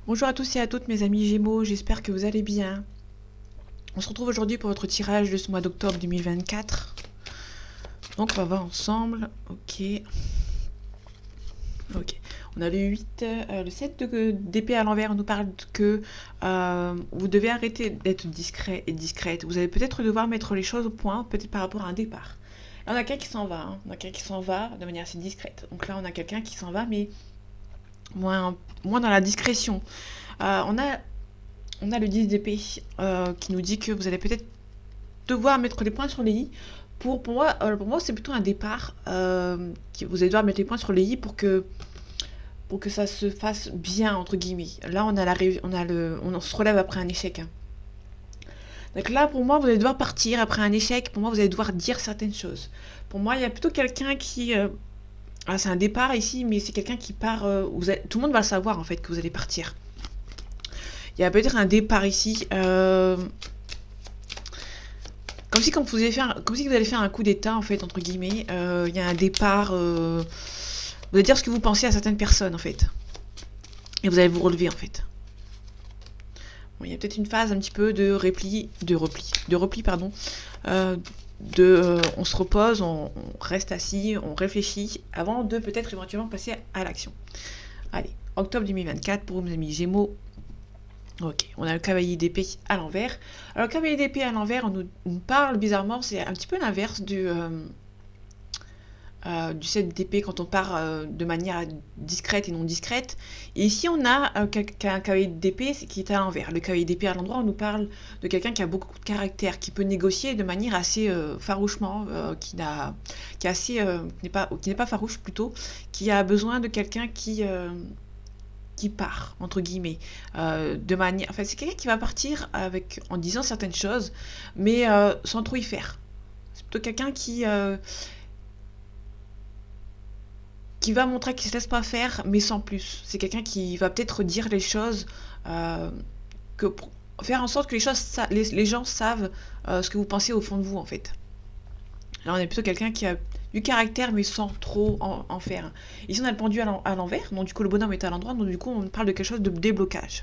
Bonjour à tous et à toutes mes amis Gémeaux, j'espère que vous allez bien. On se retrouve aujourd'hui pour votre tirage de ce mois d'octobre 2024. Donc on va voir ensemble. Ok. On a le 8, le 7 d'épée à l'envers. On nous parle que vous devez arrêter d'être discret et discrète. Vous allez peut-être devoir mettre les choses au point, peut-être par rapport à un départ. Là on a quelqu'un qui s'en va, hein. On a quelqu'un qui s'en va de manière assez discrète. Donc là on a quelqu'un qui s'en va mais moins dans la discrétion. On a le 10 d'épée qui nous dit que vous allez peut-être devoir mettre les points sur les i. Pour moi c'est plutôt un départ. Vous allez devoir mettre les points sur les i pour que ça se fasse bien, entre guillemets. Là, on se relève après un échec, hein. Donc là, pour moi, vous allez devoir partir après un échec. Pour moi, vous allez devoir dire certaines choses. Pour moi, il y a plutôt quelqu'un qui... c'est un départ ici, mais c'est quelqu'un qui part... tout le monde va le savoir, en fait, que vous allez partir. Il y a peut-être un départ ici. Comme si vous allez faire un coup d'état, en fait, entre guillemets. Il y a un départ... vous allez dire ce que vous pensez à certaines personnes, en fait. Et vous allez vous relever, en fait. Bon, il y a peut-être une phase un petit peu de repli, pardon. On se repose, on reste assis, on réfléchit, avant de peut-être éventuellement passer à l'action. Allez, octobre 2024 pour mes amis Gémeaux. Ok, on a le cavalier d'épée à l'envers. Alors, le cavalier d'épée à l'envers, on nous parle bizarrement, c'est un petit peu l'inverse du 7 d'épée quand on part de manière discrète et non discrète. Et ici, on a un cavalier d'épée qui est à l'envers. Le cavalier d'épée à l'endroit, on nous parle de quelqu'un qui a beaucoup de caractère, qui peut négocier de manière assez farouchement, qui n'est pas farouche plutôt, qui a besoin de quelqu'un qui part, entre guillemets, de manière... Enfin, c'est quelqu'un qui va partir en disant certaines choses, mais sans trop y faire. C'est plutôt quelqu'un qui va montrer qu'il ne se laisse pas faire, mais sans plus. C'est quelqu'un qui va peut-être dire les choses, pour faire en sorte que les gens savent ce que vous pensez au fond de vous, en fait. Là, on est plutôt quelqu'un qui a du caractère, mais sans trop en faire. Ici, on a le pendu à l'envers, donc du coup, le bonhomme est à l'endroit, donc du coup, on parle de quelque chose de déblocage.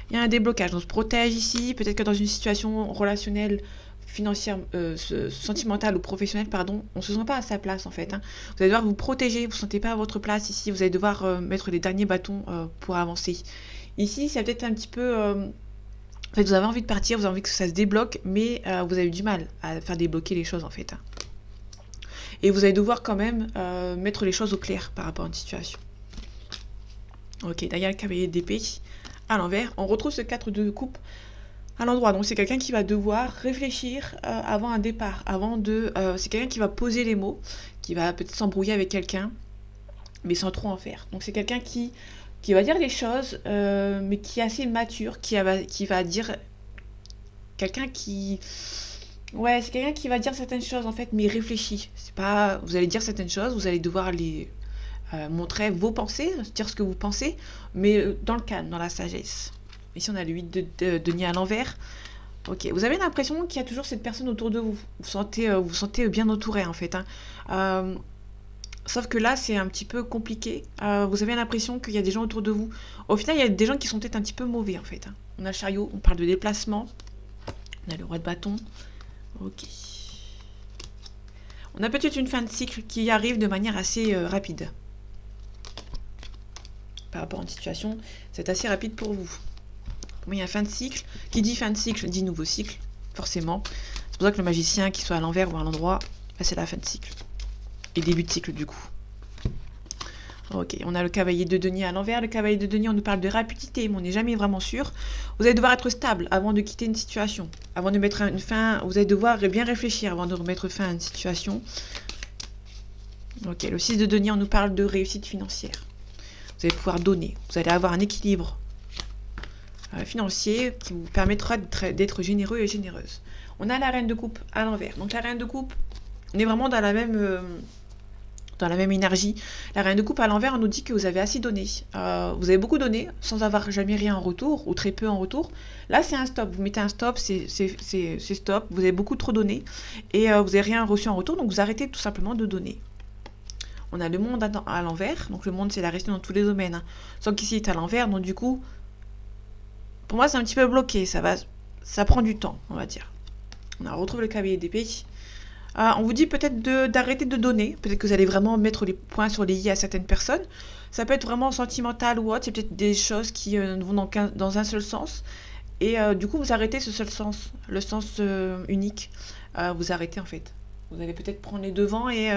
Il y a un déblocage, on se protège ici, peut-être que dans une situation relationnelle, financière, sentimentale ou professionnelle, pardon, on se sent pas à sa place en fait, hein. Vous allez devoir vous protéger, vous ne sentez pas à votre place ici, vous allez devoir mettre les derniers bâtons pour avancer. Ici, c'est peut-être un petit peu... en fait, vous avez envie de partir, vous avez envie que ça se débloque, mais vous avez du mal à faire débloquer les choses en fait, hein. Et vous allez devoir quand même mettre les choses au clair par rapport à une situation. Ok, derrière le cavalier d'épée, à l'envers, on retrouve ce 4 de coupe à l'endroit. Donc c'est quelqu'un qui va devoir réfléchir avant un départ, c'est quelqu'un qui va poser les mots, qui va peut-être s'embrouiller avec quelqu'un, mais sans trop en faire. Donc c'est quelqu'un qui va dire les choses, mais qui est assez mature, qui va dire... Quelqu'un qui... Ouais, c'est quelqu'un qui va dire certaines choses en fait, mais réfléchi. C'est pas... Vous allez dire certaines choses, vous allez devoir les montrer vos pensées, dire ce que vous pensez, mais dans le calme, dans la sagesse. Ici, on a le 8 de denier à l'envers. Ok, vous avez l'impression qu'il y a toujours cette personne autour de vous. Vous sentez bien entouré, en fait, hein. Sauf que là, c'est un petit peu compliqué. Vous avez l'impression qu'il y a des gens autour de vous. Au final, il y a des gens qui sont peut-être un petit peu mauvais, en fait, hein. On a le chariot, on parle de déplacement. On a le roi de bâton. Ok. On a peut-être une fin de cycle qui arrive de manière assez rapide. Par rapport à une situation, c'est assez rapide pour vous. Il y a fin de cycle. Qui dit fin de cycle dit nouveau cycle, forcément. C'est pour ça que le magicien, qu'il soit à l'envers ou à l'endroit, c'est la fin de cycle. Et début de cycle, du coup. Ok, on a le cavalier de denier à l'envers. Le cavalier de denier, on nous parle de rapidité, mais on n'est jamais vraiment sûr. Vous allez devoir être stable avant de quitter une situation. Avant de mettre une fin, vous allez devoir bien réfléchir avant de remettre fin à une situation. Ok, le 6 de denier, on nous parle de réussite financière. Vous allez pouvoir donner. Vous allez avoir un équilibre financier qui vous permettra d'être généreux et généreuse. On a la reine de coupe à l'envers. Donc la reine de coupe, on est vraiment dans la même énergie. La reine de coupe à l'envers, on nous dit que vous avez assez donné. Vous avez beaucoup donné sans avoir jamais rien en retour ou très peu en retour. Là, c'est un stop. Vous mettez un stop, c'est stop. Vous avez beaucoup trop donné et vous n'avez rien reçu en retour, donc vous arrêtez tout simplement de donner. On a le monde à l'envers. Donc le monde, c'est la réussite dans tous les domaines, hein. Sauf qu'ici, il est à l'envers. Donc du coup, pour moi, c'est un petit peu bloqué. Ça prend du temps, on va dire. On retrouve le cavalier d'épée. On vous dit peut-être d'arrêter de donner. Peut-être que vous allez vraiment mettre les points sur les i à certaines personnes. Ça peut être vraiment sentimental ou autre. C'est peut-être des choses qui vont dans un seul sens. Et du coup, vous arrêtez ce seul sens, le sens unique. Vous arrêtez en fait. Vous allez peut-être prendre les devants et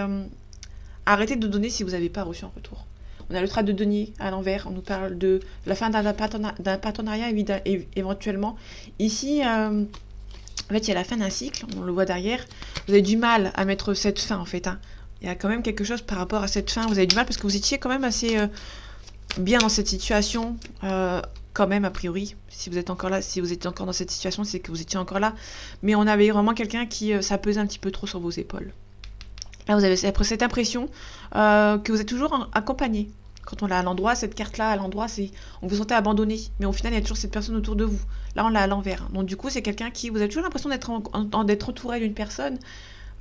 arrêter de donner si vous n'avez pas reçu en retour. On a le trait de denier à l'envers. On nous parle de la fin d'un partenariat éventuellement. Ici, en fait, il y a la fin d'un cycle. On le voit derrière. Vous avez du mal à mettre cette fin en fait, hein. Il y a quand même quelque chose par rapport à cette fin. Vous avez du mal parce que vous étiez quand même assez bien dans cette situation. Quand même, a priori, si vous êtes encore là, si vous étiez encore dans cette situation, c'est que vous étiez encore là. Mais on avait vraiment quelqu'un qui, ça pesait un petit peu trop sur vos épaules. Là, vous avez cette impression que vous êtes toujours accompagné. Quand on l'a à l'endroit, cette carte-là, à l'endroit, on vous sentait abandonné. Mais au final, il y a toujours cette personne autour de vous. Là, on l'a à l'envers. Donc, du coup, c'est quelqu'un qui, vous avez toujours l'impression d'être entouré d'une personne.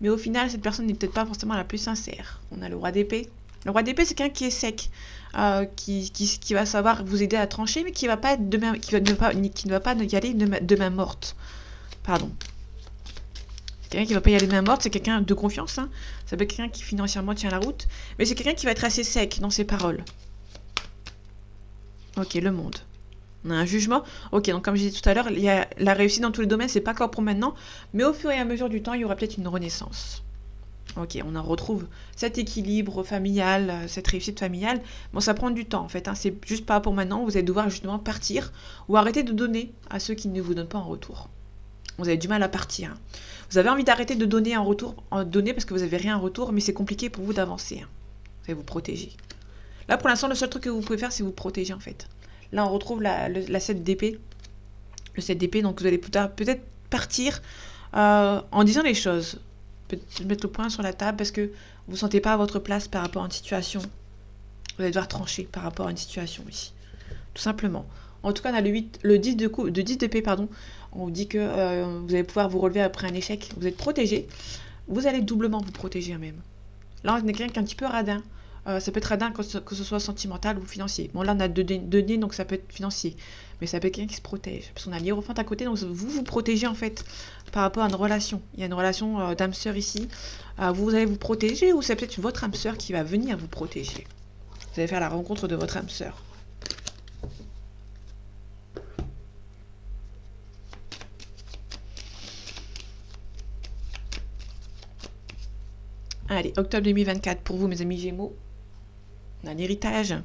Mais au final, cette personne n'est peut-être pas forcément la plus sincère. On a le roi d'épée. Le roi d'épée, c'est quelqu'un qui est sec, qui va savoir vous aider à trancher, mais qui va pas être qui ne va pas y aller de main morte. Pardon. Quelqu'un qui ne va pas y aller de main morte, c'est quelqu'un de confiance, hein. Ça peut être quelqu'un qui financièrement tient la route, mais c'est quelqu'un qui va être assez sec dans ses paroles. Ok, le monde. On a un jugement. Ok, donc comme je disais tout à l'heure, il y a la réussite dans tous les domaines, c'est pas encore pour maintenant, mais au fur et à mesure du temps, il y aura peut-être une renaissance. Ok, on en retrouve cet équilibre familial, cette réussite familiale. Bon, ça prend du temps en fait, hein. C'est juste pas pour maintenant. Vous allez devoir justement partir ou arrêter de donner à ceux qui ne vous donnent pas en retour. Vous avez du mal à partir, hein. Vous avez envie d'arrêter de donner en retour, donner parce que vous n'avez rien en retour, mais c'est compliqué pour vous d'avancer, hein. Vous allez vous protéger. Là, pour l'instant, le seul truc que vous pouvez faire, c'est vous protéger en fait. Là, on retrouve la 7 d'épée. Le 7 d'épée, donc vous allez peut-être partir en disant les choses. Mettre le point sur la table parce que vous ne sentez pas à votre place par rapport à une situation. Vous allez devoir trancher par rapport à une situation ici. Tout simplement. En tout cas, on a le 10 d'épée, pardon. On vous dit que vous allez pouvoir vous relever après un échec. Vous êtes protégé. Vous allez doublement vous protéger même. Là, on est quelqu'un qui est un petit peu radin. Ça peut être radin que ce soit sentimental ou financier. Bon, là, on a deux deniers, donc ça peut être financier. Mais ça peut être quelqu'un qui se protège. Parce qu'on a l'hiérophante à côté, donc vous protégez en fait par rapport à une relation. Il y a une relation d'âme-sœur ici. Vous allez vous protéger ou c'est peut-être votre âme-sœur qui va venir vous protéger. Vous allez faire la rencontre de votre âme-sœur. Allez, octobre 2024 pour vous, mes amis Gémeaux. On a l'héritage,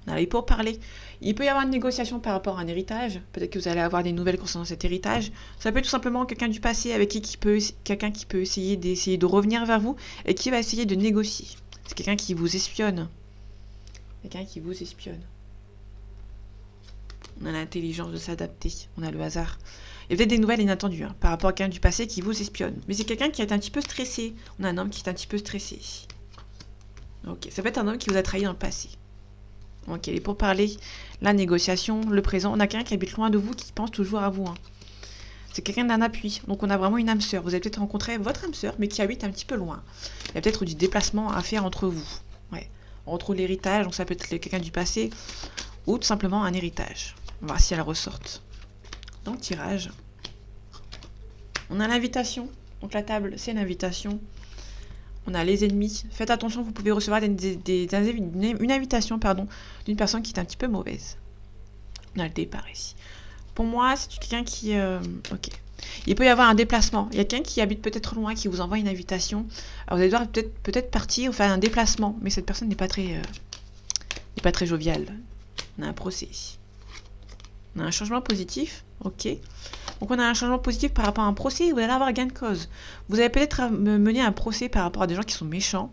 on a les pourparlers. Il peut y avoir une négociation par rapport à un héritage. Peut-être que vous allez avoir des nouvelles concernant cet héritage. Ça peut être tout simplement quelqu'un du passé avec quelqu'un qui peut essayer de revenir vers vous et qui va essayer de négocier. C'est quelqu'un qui vous espionne. Quelqu'un qui vous espionne. On a l'intelligence de s'adapter. On a le hasard. Il y a peut-être des nouvelles inattendues par rapport à quelqu'un du passé qui vous espionne. Mais c'est quelqu'un qui est un petit peu stressé. On a un homme qui est un petit peu stressé. Ok, ça peut être un homme qui vous a trahi dans le passé. Ok, les pourparlers, la négociation, le présent. On a quelqu'un qui habite loin de vous, qui pense toujours à vous, hein. C'est quelqu'un d'un appui. Donc on a vraiment une âme sœur. Vous avez peut-être rencontré votre âme sœur, mais qui habite un petit peu loin. Il y a peut-être du déplacement à faire entre vous. Ouais. On retrouve l'héritage, donc ça peut être quelqu'un du passé, ou tout simplement un héritage. On va voir si elle ressorte. Donc tirage. On a l'invitation. Donc la table, c'est l'invitation. On a les ennemis. Faites attention, vous pouvez recevoir une invitation d'une personne qui est un petit peu mauvaise. On a le départ ici. Pour moi, c'est quelqu'un qui... ok. Il peut y avoir un déplacement. Il y a quelqu'un qui habite peut-être loin, qui vous envoie une invitation. Alors, vous allez devoir peut-être partir ou faire un déplacement. Mais cette personne n'est pas très joviale. On a un procès ici. On a un changement positif. Ok. Donc on a un changement positif par rapport à un procès, vous allez avoir gain de cause. Vous allez peut-être mener un procès par rapport à des gens qui sont méchants,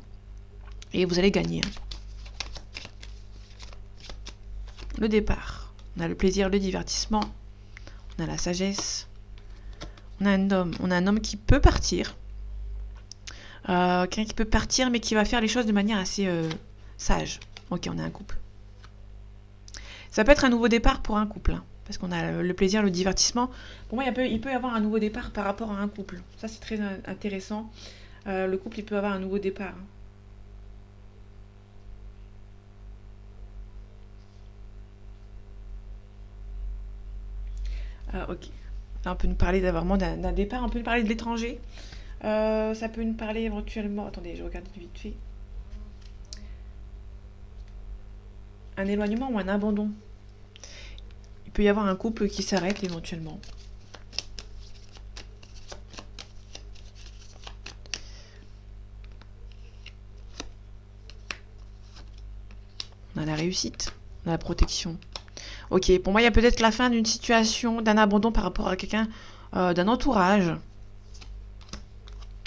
et vous allez gagner. Le départ. On a le plaisir, le divertissement. On a la sagesse. On a un homme qui peut partir. Quelqu'un qui peut partir, mais qui va faire les choses de manière assez sage. Ok, on a un couple. Ça peut être un nouveau départ pour un couple, hein. Parce qu'on a le plaisir, le divertissement. Pour moi, il peut y avoir un nouveau départ par rapport à un couple. Ça, c'est très intéressant. Le couple, il peut avoir un nouveau départ. Ok. Là, on peut nous parler vraiment d'un départ, on peut nous parler de l'étranger. Ça peut nous parler éventuellement... Attendez, je regarde vite fait. Un éloignement ou un abandon. Il peut y avoir un couple qui s'arrête éventuellement. On a la réussite, on a la protection. Ok, pour moi, il y a peut-être la fin d'une situation, d'un abandon par rapport à quelqu'un, d'un entourage.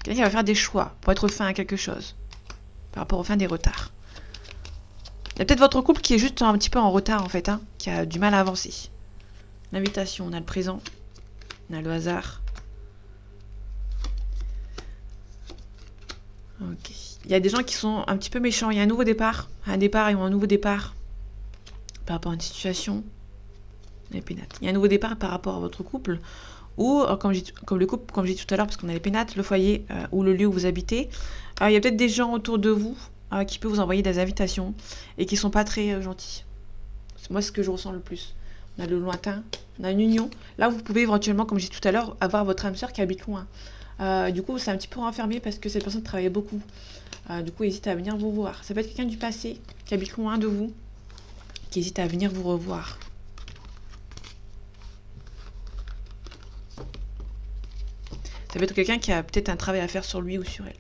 Quelqu'un qui va faire des choix pour être fin à quelque chose. Par rapport au fin des retards. Il y a peut-être votre couple qui est juste un petit peu en retard, en fait, hein, qui a du mal à avancer. L'invitation, on a le présent, on a le hasard. Ok. Il y a des gens qui sont un petit peu méchants. Il y a un nouveau départ. Un départ et un nouveau départ par rapport à une situation. Les pénates. Il y a un nouveau départ par rapport à votre couple. Ou, comme le couple, comme j'ai dit tout à l'heure, parce qu'on a les pénates, le foyer ou le lieu où vous habitez. Il y a peut-être des gens autour de vous qui peuvent vous envoyer des invitations et qui sont pas très gentils. C'est moi ce que je ressens le plus. On a le lointain, on a une union. Là, vous pouvez éventuellement, comme j'ai dit tout à l'heure, avoir votre âme sœur qui habite loin. Du coup, c'est un petit peu renfermé parce que cette personne travaillait beaucoup. Du coup, hésite à venir vous voir. Ça peut être quelqu'un du passé qui habite loin de vous, qui hésite à venir vous revoir. Ça peut être quelqu'un qui a peut-être un travail à faire sur lui ou sur elle.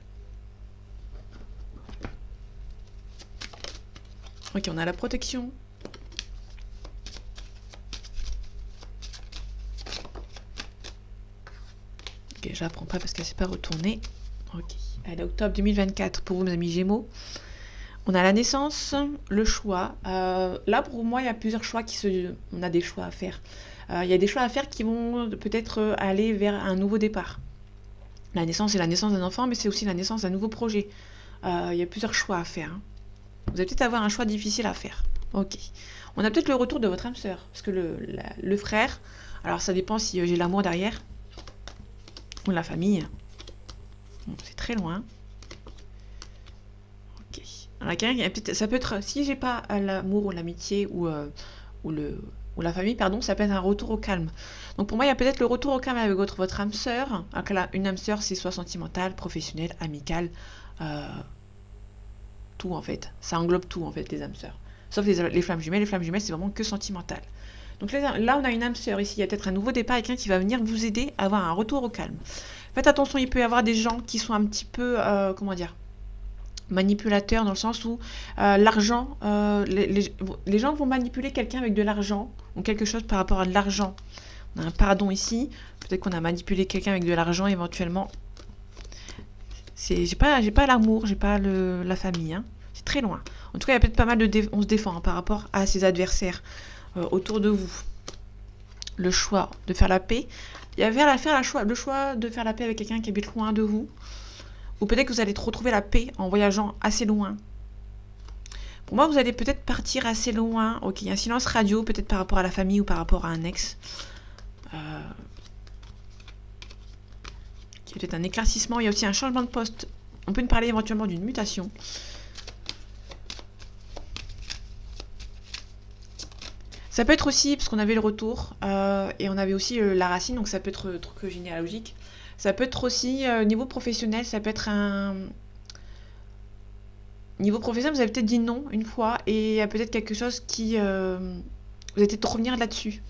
Ok, on a la protection. Ok, j'apprends pas parce qu'elle s'est pas retournée. Ok. Allez, octobre 2024 pour vous, mes amis Gémeaux. On a la naissance, le choix. Là, pour moi, il y a plusieurs choix on a des choix à faire. Il y a des choix à faire qui vont peut-être aller vers un nouveau départ. La naissance, c'est la naissance d'un enfant, mais c'est aussi la naissance d'un nouveau projet. Il y a plusieurs choix à faire. Hein. Vous allez peut-être avoir un choix difficile à faire. Ok. On a peut-être le retour de votre âme sœur. Parce que le frère, alors ça dépend si j'ai l'amour derrière. Ou la famille. Bon, c'est très loin. Ok. Alors, ça peut être, si j'ai pas l'amour ou l'amitié ou la famille, pardon, ça peut être un retour au calme. Donc pour moi, il y a peut-être le retour au calme avec votre âme sœur. Une âme sœur, c'est soit sentimentale, professionnelle, amicale, tout en fait. Ça englobe tout en fait, les âmes sœurs. Sauf les flammes jumelles. Les flammes jumelles, c'est vraiment que sentimental. Donc là, on a une âme sœur ici. Il y a peut-être un nouveau départ, quelqu'un qui va venir vous aider à avoir un retour au calme. Faites attention, il peut y avoir des gens qui sont un petit peu, comment dire, manipulateurs dans le sens où l'argent, les gens vont manipuler quelqu'un avec de l'argent ou quelque chose par rapport à de l'argent. On a un pardon ici. Peut-être qu'on a manipulé quelqu'un avec de l'argent éventuellement. J'ai pas l'amour, j'ai pas la famille. Hein. C'est très loin. En tout cas, il y a peut-être pas mal on se défend hein, par rapport à ses adversaires autour de vous. Le choix de faire la paix. Il y avait le choix de faire la paix avec quelqu'un qui habite loin de vous. Ou peut-être que vous allez retrouver la paix en voyageant assez loin. Pour moi, vous allez peut-être partir assez loin. Ok, il y a un silence radio, peut-être par rapport à la famille ou par rapport à un ex. Il y a peut-être un éclaircissement. Il y a aussi un changement de poste. On peut nous parler éventuellement d'une mutation. Ça peut être aussi, parce qu'on avait le retour, et on avait aussi la racine, donc ça peut être truc généalogique. Ça peut être aussi, niveau professionnel, ça peut être un... Niveau professionnel, vous avez peut-être dit non une fois, et il y a peut-être quelque chose qui... vous allez peut-être revenir là-dessus.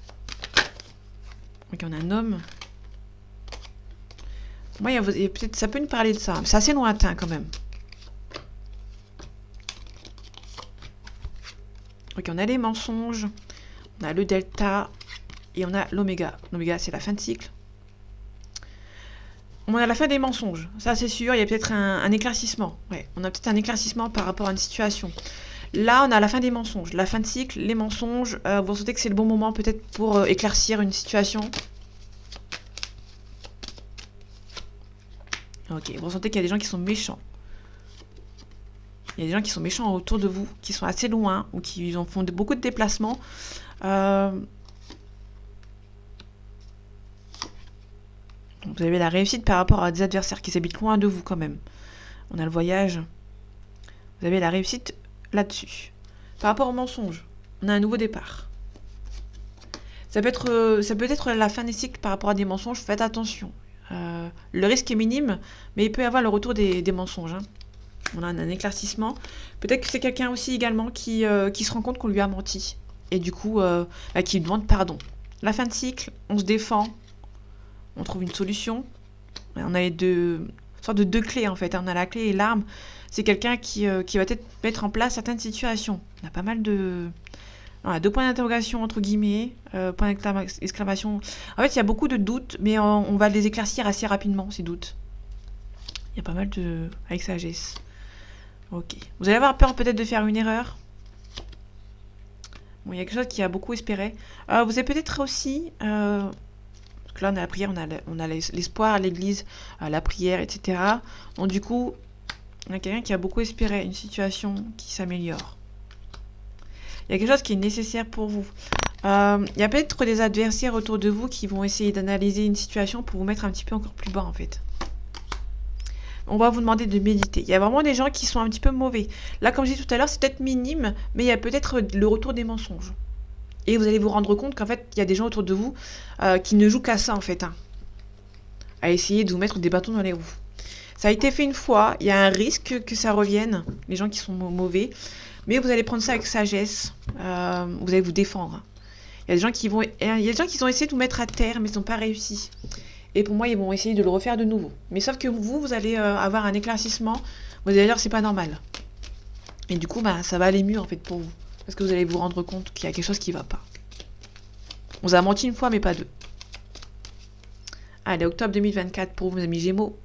Ok, on a un homme. Moi, peut-être, ça peut nous parler de ça. C'est assez lointain quand même. Ok, on a les mensonges. On a le delta. Et on a l'oméga. L'oméga, c'est la fin de cycle. On a la fin des mensonges. Ça, c'est sûr. Il y a peut-être un éclaircissement. Ouais, on a peut-être un éclaircissement par rapport à une situation. Là, on a la fin des mensonges. La fin de cycle, les mensonges. Vous sentez que c'est le bon moment peut-être pour éclaircir une situation. Ok, vous ressentez qu'il y a des gens qui sont méchants. Il y a des gens qui sont méchants autour de vous, qui sont assez loin, ou qui font beaucoup de déplacements. Vous avez la réussite par rapport à des adversaires qui habitent loin de vous quand même. On a le voyage. Vous avez la réussite là-dessus. Par rapport aux mensonges, on a un nouveau départ. Ça peut être la fin des cycles par rapport à des mensonges, faites attention. Le risque est minime, mais il peut y avoir le retour des mensonges, hein. On a un éclaircissement. Peut-être que c'est quelqu'un aussi également qui se rend compte qu'on lui a menti. Et du coup, qui demande pardon. La fin de cycle, on se défend, on trouve une solution. On a les deux, sorte de deux clés en fait, hein. On a la clé et l'arme. C'est quelqu'un qui va peut-être mettre en place certaines situations. On a pas mal de... Voilà, deux points d'interrogation entre guillemets, point d'exclamation. En fait, il y a beaucoup de doutes, mais on va les éclaircir assez rapidement, ces doutes. Il y a pas mal de... avec sagesse. Ok. Vous allez avoir peur peut-être de faire une erreur. Bon, il y a quelque chose qui a beaucoup espéré. Vous avez peut-être aussi... parce que là, on a la prière, on a l'espoir, l'église, la prière, etc. Donc du coup, on a quelqu'un qui a beaucoup espéré une situation qui s'améliore. Il y a quelque chose qui est nécessaire pour vous. Il y a peut-être des adversaires autour de vous qui vont essayer d'analyser une situation pour vous mettre un petit peu encore plus bas en fait. On va vous demander de méditer. Il y a vraiment des gens qui sont un petit peu mauvais. Là, comme je disais tout à l'heure, c'est peut-être minime, mais il y a peut-être le retour des mensonges. Et vous allez vous rendre compte qu'en fait, il y a des gens autour de vous qui ne jouent qu'à ça en fait, hein, à essayer de vous mettre des bâtons dans les roues. Ça a été fait une fois, il y a un risque que ça revienne, les gens qui sont mauvais, mais vous allez prendre ça avec sagesse, vous allez vous défendre. Il y a des gens qui ont essayé de vous mettre à terre, mais ils n'ont pas réussi. Et pour moi, ils vont essayer de le refaire de nouveau. Mais sauf que vous allez avoir un éclaircissement, vous allez dire c'est pas normal. Et du coup, ça va aller mieux en fait pour vous. Parce que vous allez vous rendre compte qu'il y a quelque chose qui ne va pas. On vous a menti une fois, mais pas deux. Allez, octobre 2024 pour vous, amis Gémeaux.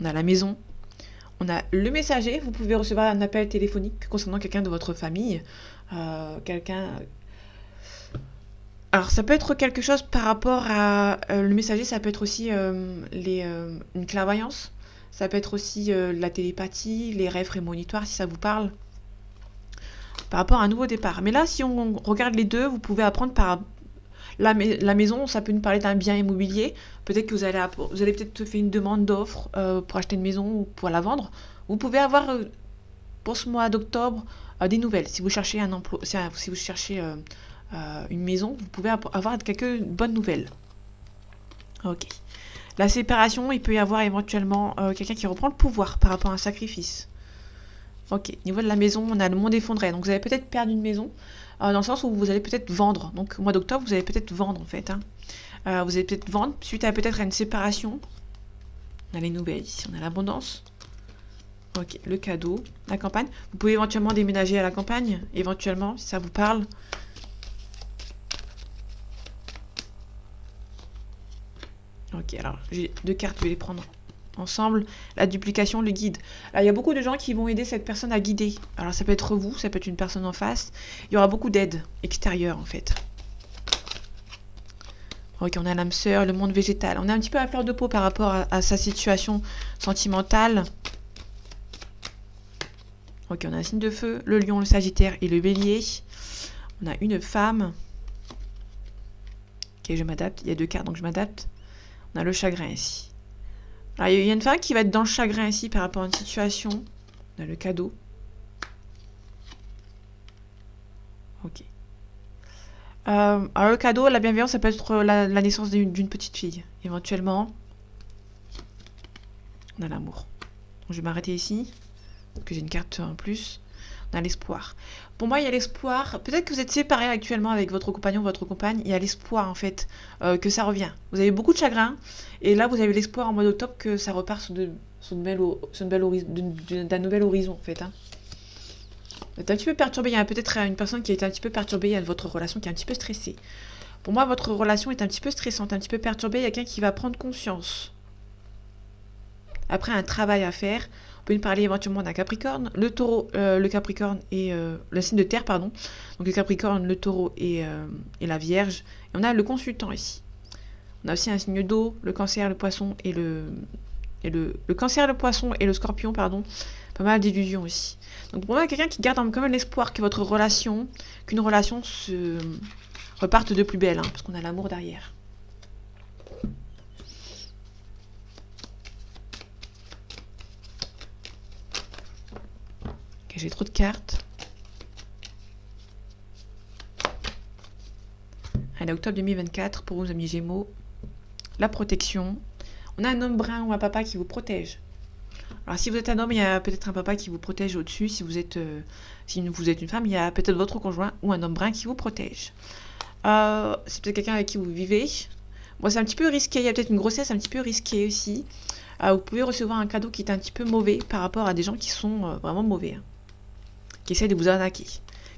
On a la maison. On a le messager. Vous pouvez recevoir un appel téléphonique concernant quelqu'un de votre famille. Alors, ça peut être quelque chose par rapport à... le messager, ça peut être aussi une clairvoyance. Ça peut être aussi la télépathie, les rêves prémonitoires, si ça vous parle. Par rapport à un nouveau départ. Mais là, si on regarde les deux, vous pouvez apprendre par la maison, ça peut nous parler d'un bien immobilier. Peut-être que vous allez peut-être faire une demande d'offre pour acheter une maison ou pour la vendre. Vous pouvez avoir, pour ce mois d'octobre, des nouvelles. Si vous cherchez un emploi, si vous cherchez une maison, vous pouvez avoir quelques bonnes nouvelles. Ok. La séparation, il peut y avoir éventuellement quelqu'un qui reprend le pouvoir par rapport à un sacrifice. Ok, niveau de la maison, on a le monde effondré. Donc vous allez peut-être perdre une maison, dans le sens où vous allez peut-être vendre. Donc au mois d'octobre, vous allez peut-être vendre en fait, hein. Vous allez peut-être vendre, suite à peut-être une séparation. On a les nouvelles ici, on a l'abondance. Ok, le cadeau, la campagne. Vous pouvez éventuellement déménager à la campagne, éventuellement, si ça vous parle. Ok, alors j'ai deux cartes, je vais les prendre ensemble. La duplication, le guide. Là, il y a beaucoup de gens qui vont aider cette personne à guider. Alors ça peut être vous, ça peut être une personne en face. Il y aura beaucoup d'aide extérieure en fait. Ok, on a l'âme sœur, le monde végétal. On est un petit peu à fleur de peau par rapport à sa situation sentimentale. Ok, on a un signe de feu, le lion, le sagittaire et le bélier. On a une femme. Ok, je m'adapte. Il y a deux cartes, donc je m'adapte. On a le chagrin ici. Alors, il y a une femme qui va être dans le chagrin ici par rapport à une situation. On a le cadeau. Ok. Alors le cadeau, la bienveillance, ça peut être la naissance d'une petite fille, éventuellement. On a l'amour. Donc, je vais m'arrêter ici, parce que j'ai une carte en plus. On a l'espoir. Pour moi, il y a l'espoir. Peut-être que vous êtes séparés actuellement avec votre compagnon, votre compagne. Il y a l'espoir, en fait, que ça revient. Vous avez beaucoup de chagrin. Et là, vous avez l'espoir en mois d'octobre que ça repart d'un nouvel horizon, en fait, hein. Vous êtes un petit peu perturbé. Il y a peut-être une personne qui est un petit peu perturbée. Il y a votre relation qui est un petit peu stressée. Pour moi, votre relation est un petit peu stressante, un petit peu perturbée. Il y a quelqu'un qui va prendre conscience. Après un travail à faire, on peut nous parler éventuellement d'un Capricorne, le Taureau, le Capricorne et le signe de terre, pardon. Donc le Capricorne, le Taureau et la Vierge. Et on a le consultant ici. On a aussi un signe d'eau, le Cancer, le Poisson et le Cancer, le Poisson et le Scorpion, pardon. Pas mal d'illusions aussi. Donc pour moi, quelqu'un qui garde quand même l'espoir que qu'une relation se reparte de plus belle, hein, parce qu'on a l'amour derrière. J'ai trop de cartes. Allez, octobre 2024, pour vous, amis Gémeaux, la protection. On a un homme brun ou un papa qui vous protège. Alors, si vous êtes un homme, il y a peut-être un papa qui vous protège au-dessus. Si vous êtes une femme, il y a peut-être votre conjoint ou un homme brun qui vous protège. C'est peut-être quelqu'un avec qui vous vivez. Bon, c'est un petit peu risqué. Il y a peut-être une grossesse un petit peu risquée aussi. Vous pouvez recevoir un cadeau qui est un petit peu mauvais par rapport à des gens qui sont vraiment mauvais, hein, qui essaient de vous attaquer,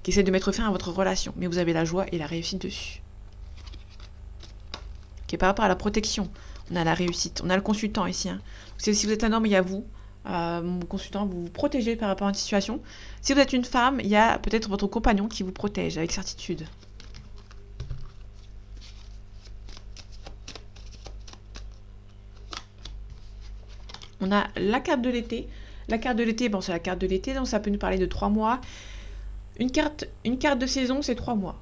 qui essaient de mettre fin à votre relation. Mais vous avez la joie et la réussite dessus. Okay, par rapport à la protection, on a la réussite. On a le consultant ici. Hein. Si vous êtes un homme, il y a vous. Mon consultant, vous vous protégez par rapport à une situation. Si vous êtes une femme, il y a peut-être votre compagnon qui vous protège avec certitude. On a la carte de l'été. La carte de l'été, bon, c'est la carte de l'été, donc ça peut nous parler de 3 mois. Une carte de saison, c'est 3 mois.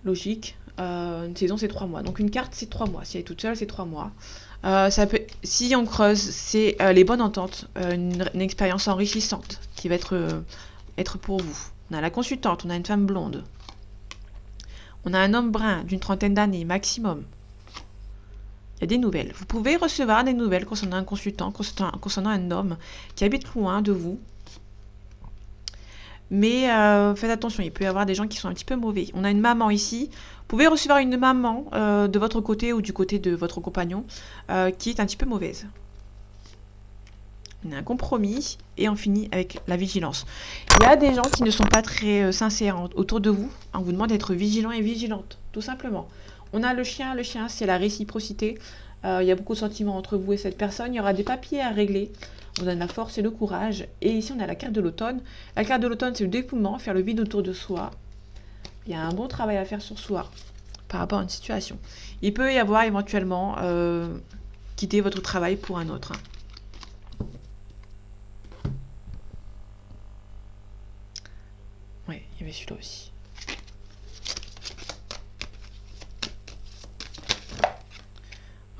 Logique. Une saison, c'est 3 mois. Donc une carte, c'est 3 mois. Si elle est toute seule, c'est 3 mois. Si on creuse, c'est les bonnes ententes, une expérience enrichissante qui va être pour vous. On a la consultante, on a une femme blonde. On a un homme brun d'une 30aine d'années maximum. Il y a des nouvelles. Vous pouvez recevoir des nouvelles concernant un consultant, concernant un homme qui habite loin de vous. Mais faites attention, il peut y avoir des gens qui sont un petit peu mauvais. On a une maman ici. Vous pouvez recevoir une maman de votre côté ou du côté de votre compagnon qui est un petit peu mauvaise. On a un compromis et on finit avec la vigilance. Il y a des gens qui ne sont pas très sincères autour de vous. On vous demande d'être vigilant et vigilante, tout simplement. On a le chien c'est la réciprocité. Il y a beaucoup de sentiments entre vous et cette personne. Il y aura des papiers à régler. On donne la force et le courage. Et ici, on a la carte de l'automne. La carte de l'automne, c'est le dépouillement, faire le vide autour de soi. Il y a un bon travail à faire sur soi par rapport à une situation. Il peut y avoir éventuellement quitter votre travail pour un autre. Ouais, il y avait celui-là aussi.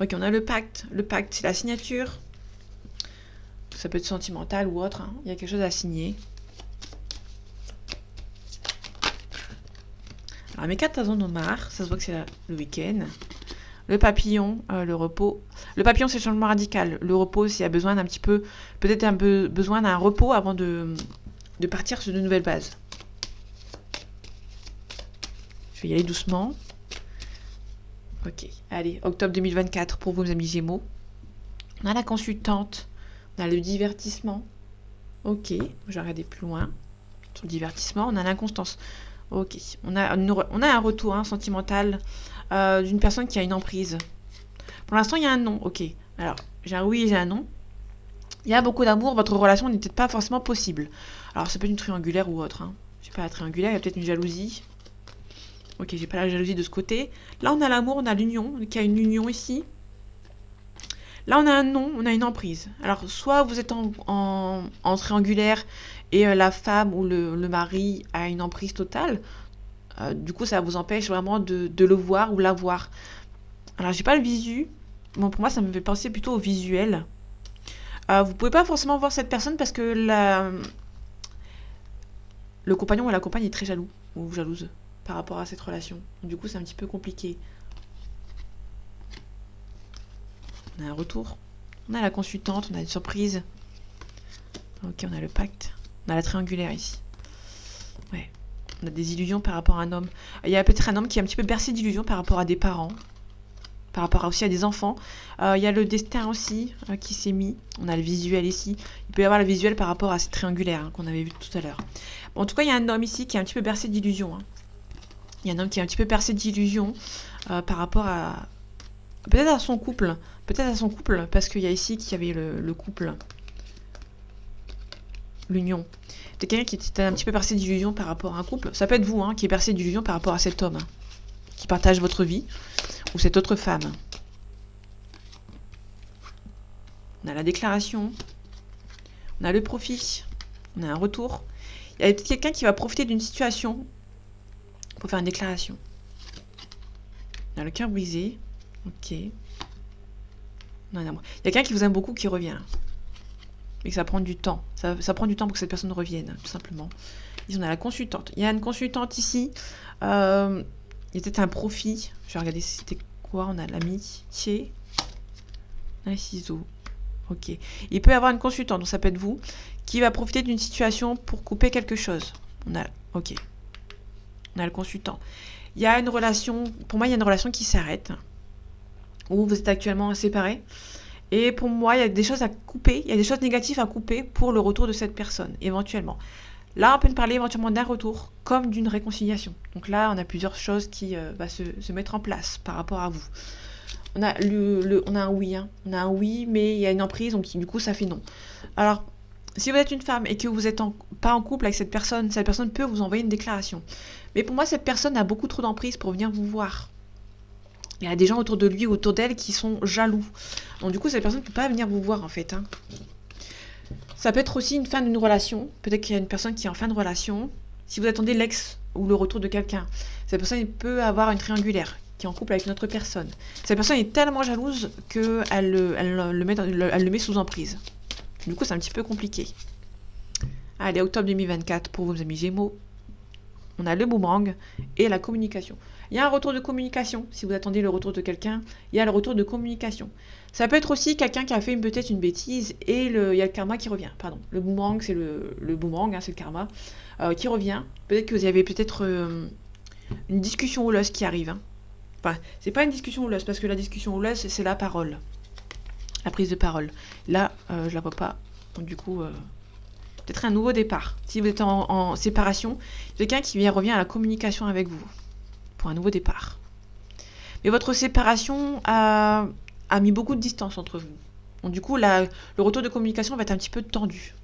Ok, on a le pacte. Le pacte, c'est la signature. Ça peut être sentimental ou autre. Hein. Il y a quelque chose à signer. Alors, mes cartes, elles en ont marre. Ça se voit que c'est le week-end. Le papillon, le repos. Le papillon, c'est le changement radical. Le repos, s'il y a besoin d'un petit peu... Peut-être un peu besoin d'un repos avant de partir sur de nouvelles bases. Je vais y aller doucement. Ok, allez, octobre 2024 pour vos amis Gémeaux. On a la consultante, on a le divertissement. Ok, je vais regarder plus loin. Sur le divertissement, on a l'inconstance. Ok, on a un retour sentimental d'une personne qui a une emprise. Pour l'instant, il y a un non. Ok, alors j'ai un oui et j'ai un non. Il y a beaucoup d'amour, votre relation n'est peut-être pas forcément possible. Alors ça peut être une triangulaire ou autre. Je sais pas, la triangulaire, il y a peut-être une jalousie. Ok, j'ai pas la jalousie de ce côté. Là, on a l'amour, on a l'union, qui a une union ici. Là, on a un non, on a une emprise. Alors, soit vous êtes en triangulaire et la femme ou le mari a une emprise totale. Du coup, ça vous empêche vraiment de le voir ou la voir. Alors, j'ai pas le visu. Bon, pour moi, ça me fait penser plutôt au visuel. Vous pouvez pas forcément voir cette personne parce que le compagnon ou la compagne est très jaloux ou jalouse par rapport à cette relation. Du coup, c'est un petit peu compliqué. On a un retour. On a la consultante, on a une surprise. Ok, on a le pacte. On a la triangulaire ici. Ouais. On a des illusions par rapport à un homme. Il y a peut-être un homme qui est un petit peu bercé d'illusions par rapport à des parents. Par rapport aussi à des enfants. Il y a le destin aussi qui s'est mis. On a le visuel ici. Il peut y avoir le visuel par rapport à cette triangulaire qu'on avait vu tout à l'heure. Bon, en tout cas, il y a un homme ici qui est un petit peu bercé d'illusions. Il y a un homme qui est un petit peu percé d'illusions par rapport à... Peut-être à son couple. Peut-être à son couple, parce qu'il y a ici qu'il y avait le couple. L'union. C'est quelqu'un qui est un petit peu percé d'illusions par rapport à un couple. Ça peut être vous qui est percé d'illusions par rapport à cet homme qui partage votre vie, ou cette autre femme. On a la déclaration. On a le profit. On a un retour. Il y a peut-être quelqu'un qui va profiter d'une situation pour faire une déclaration. On a le cœur brisé. Ok. Non, non. Il y a quelqu'un qui vous aime beaucoup qui revient. Et que ça prend du temps. Ça prend du temps pour que cette personne revienne, tout simplement. Ici, on a la consultante. Il y a une consultante ici il y a peut-être un profit. Je vais regarder c'était quoi. On a l'amitié. Un ciseau. Ok. Il peut y avoir une consultante, donc ça peut être vous, qui va profiter d'une situation pour couper quelque chose. Ok. On a le consultant. Il y a une relation, pour moi, il y a une relation qui s'arrête, où vous êtes actuellement séparés. Et pour moi, il y a des choses à couper, il y a des choses négatives à couper pour le retour de cette personne, éventuellement. Là, on peut parler éventuellement d'un retour, comme d'une réconciliation. Donc là, on a plusieurs choses qui vont se mettre en place par rapport à vous. On a, on a un oui, hein. On a un oui, mais il y a une emprise, donc du coup, ça fait non. Alors, si vous êtes une femme et que vous n'êtes pas en couple avec cette personne peut vous envoyer une déclaration. Mais pour moi, cette personne a beaucoup trop d'emprise pour venir vous voir. Il y a des gens autour de lui ou autour d'elle qui sont jaloux. Donc du coup, cette personne ne peut pas venir vous voir en fait. Hein. Ça peut être aussi une fin d'une relation. Peut-être qu'il y a une personne qui est en fin de relation. Si vous attendez l'ex ou le retour de quelqu'un, cette personne peut avoir une triangulaire qui est en couple avec une autre personne. Cette personne est tellement jalouse qu'elle le met sous emprise. Du coup, c'est un petit peu compliqué. Allez, octobre 2024 pour vos amis Gémeaux. On a le boomerang et la communication. Il y a un retour de communication. Si vous attendez le retour de quelqu'un, il y a le retour de communication. Ça peut être aussi quelqu'un qui a fait peut-être une bêtise et il y a le karma qui revient. Pardon. Le boomerang, c'est le boomerang, hein, c'est le karma qui revient. Peut-être que vous avez peut-être une discussion houleuse qui arrive. Hein. Enfin, c'est pas une discussion houleuse parce que la discussion houleuse, c'est la parole. La prise de parole. Là, je la vois pas. Donc du coup... peut-être un nouveau départ. Si vous êtes en séparation, quelqu'un qui revient à la communication avec vous pour un nouveau départ. Mais votre séparation a mis beaucoup de distance entre vous. Donc du coup, le retour de communication va être un petit peu tendu.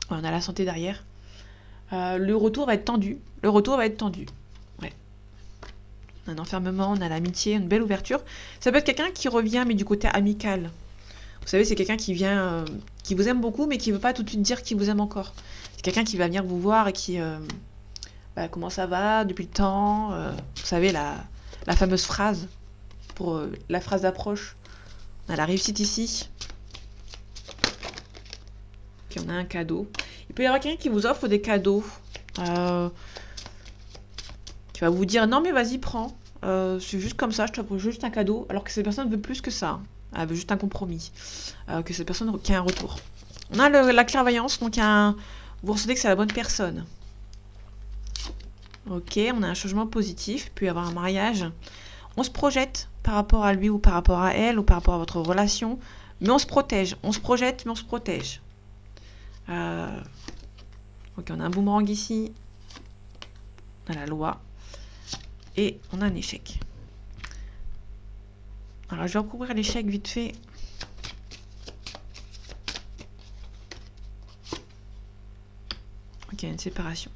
On a la santé derrière. Le retour va être tendu. Ouais. On a un enfermement, on a l'amitié, une belle ouverture. Ça peut être quelqu'un qui revient, mais du côté amical. Vous savez, c'est quelqu'un qui vient, qui vous aime beaucoup, mais qui ne veut pas tout de suite dire qu'il vous aime encore. C'est quelqu'un qui va venir vous voir et qui... comment ça va depuis le temps vous savez, la fameuse phrase, pour la phrase d'approche. On a la réussite ici. Puis on a un cadeau. Il peut y avoir quelqu'un qui vous offre des cadeaux. Qui va vous dire, non mais vas-y, prends. C'est juste comme ça, je t'offre juste un cadeau. Alors que cette personne veut plus que ça. Elle veut juste un compromis. Que cette personne qui a un retour. On a la clairvoyance, donc vous recevez que c'est la bonne personne. Ok, on a un changement positif, puis avoir un mariage. On se projette par rapport à lui ou par rapport à elle ou par rapport à votre relation, mais on se protège. On se projette, mais on se protège. Ok, on a un boomerang ici. On a la loi. Et on a un échec. Alors, je vais recouvrir l'échec vite fait. Ok, une séparation.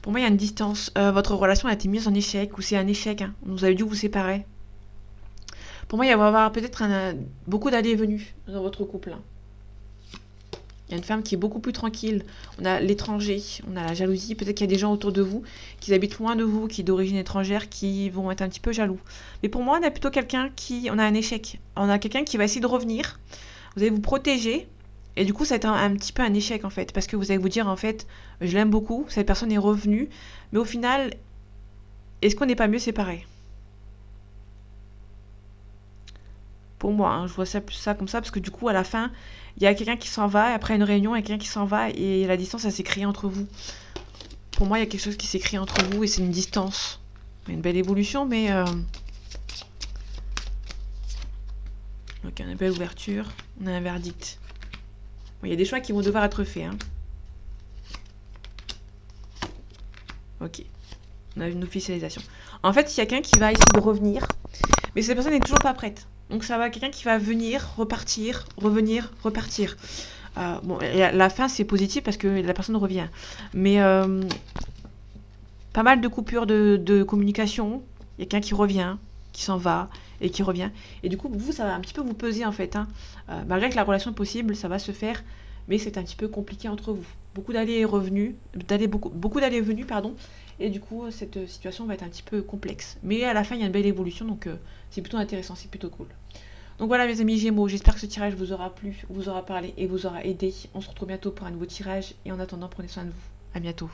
Pour moi, il y a une distance. Votre relation a été mise en échec, ou c'est un échec. Hein. Vous avez dû vous séparer. Pour moi, il va y avoir peut-être beaucoup d'allées et venues dans votre couple. Hein. Il y a une femme qui est beaucoup plus tranquille. On a l'étranger, on a la jalousie. Peut-être qu'il y a des gens autour de vous qui habitent loin de vous, qui sont d'origine étrangère, qui vont être un petit peu jaloux. Mais pour moi, on a plutôt on a un échec. On a quelqu'un qui va essayer de revenir. Vous allez vous protéger. Et du coup, ça va être un petit peu un échec, en fait. Parce que vous allez vous dire, en fait, je l'aime beaucoup, cette personne est revenue. Mais au final, est-ce qu'on n'est pas mieux séparés? Pour moi, hein, je vois ça comme ça, parce que du coup, à la fin, il y a quelqu'un qui s'en va, et après une réunion, il y a quelqu'un qui s'en va, et la distance, elle s'est créée entre vous. Pour moi, il y a quelque chose qui s'est créé entre vous, et c'est une distance. Il y a une belle évolution, mais... Donc, il y a une belle ouverture, on a un verdict. Bon, il y a des choix qui vont devoir être faits. Hein. Ok. On a une officialisation. En fait, il y a quelqu'un qui va essayer de revenir, mais cette personne n'est toujours pas prête. Donc ça va quelqu'un qui va venir, repartir, revenir, repartir. Bon, la fin, c'est positif parce que la personne revient. Mais pas mal de coupures de communication. Il y a quelqu'un qui revient, qui s'en va et qui revient. Et du coup, vous, ça va un petit peu vous peser en fait. Hein. Malgré que la relation est possible, ça va se faire, mais c'est un petit peu compliqué entre vous. Beaucoup d'allées et revenus, beaucoup d'allées et venues, pardon. Et du coup, cette situation va être un petit peu complexe. Mais à la fin, il y a une belle évolution, donc c'est plutôt intéressant, c'est plutôt cool. Donc voilà mes amis Gémeaux, j'espère que ce tirage vous aura plu, vous aura parlé et vous aura aidé. On se retrouve bientôt pour un nouveau tirage et en attendant prenez soin de vous. À bientôt.